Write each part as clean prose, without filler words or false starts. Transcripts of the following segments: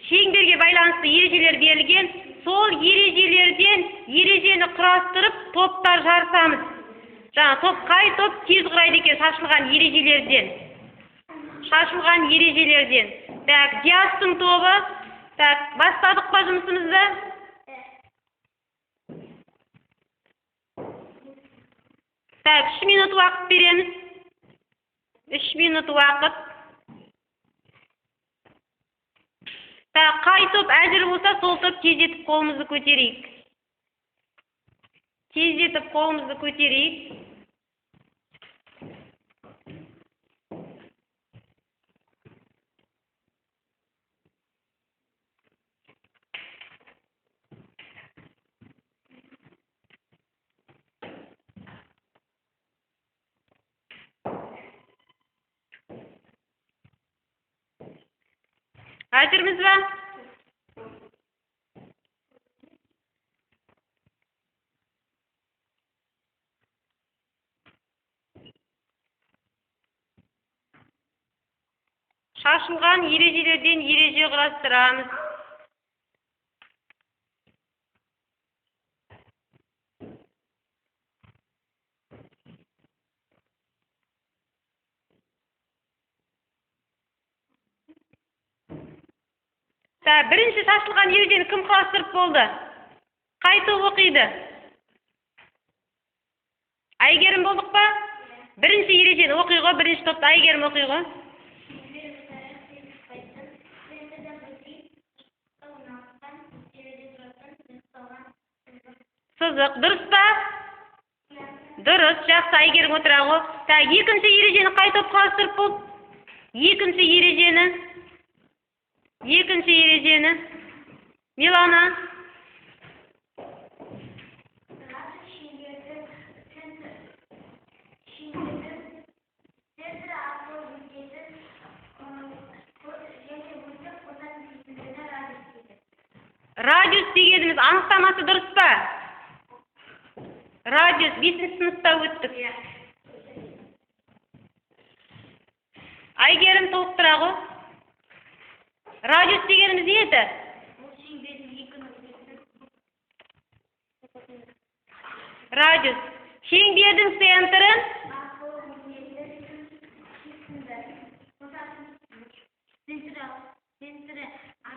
шеңберге байланысты ережелер берілген. Сол ережелерден ережені құрастырып топтар жарысамыз. Жаңа қай топ тез құрайды екен шашылған ережелерден. Шашылған ережелерден. Так, Диастың тобы. Так, бастадық па жұмысымызды? Так, 3 минут уақыт береміз. 3 минут уақыт. Так, қай топ әзір болса, сол топ тездетіп қолымызды көтерейік. Тездетіп қолымызды көтерейік. Әзірміз ба? Шашылған ережелерден ереже құрастырамыз. Бірінші шашылған ережені кім құрастырып болды? Қай топ оқиды? Әйгерім болдық па? Бірінші ережені оқиғы, бірінші топты Әйгерім оқиғы. Сызық, дұрыс па? Дұрыс, жақсы, Әйгерім отырағы. Екінші ережені қай топ құрастырып болды? Екінші ережені. Милана. Радиус дегеніміз анықтамасы дұрыс па? Радиус 5-ші сыныпта өттік. Әйгерім толықтыра ғой. Радиус дегеніміз не еді? Радиус. Шеңбердің центрін?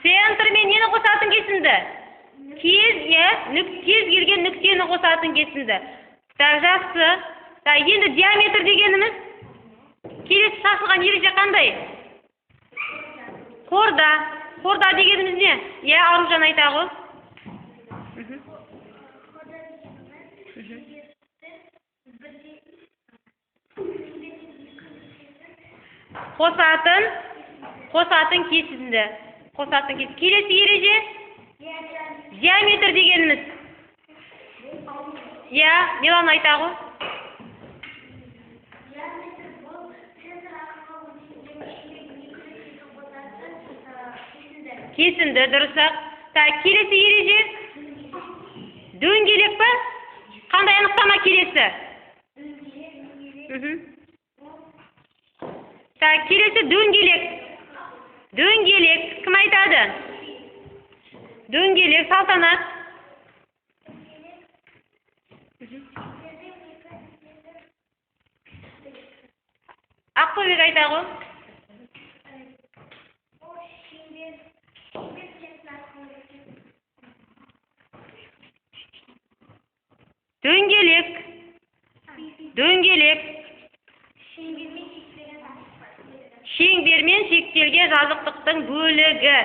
Центрмен нені қосатын кесінді? Кез келген нүктені қосатын кесінді. Жақсы. Енді диаметр дегеніміз? Келесі шашылған ереже қандай? Қорда. Қорда дегеніміз не? Аружан айтағы. Қосатын кесінді. Келесі ереже? Диаметр дегеніміз? Милан айтағы. Кесінді, дұрысақ. Келесі ереже? Дөңгелек па? Қандай анықтама келесі? Келесі дөңгелек. Дөңгелек. Кім айтады? Дөңгелек, Салтанат. Ақбөбек айтағы. Дөңгелек. Шеңбермен шектелген жазықтықтың бөлігі.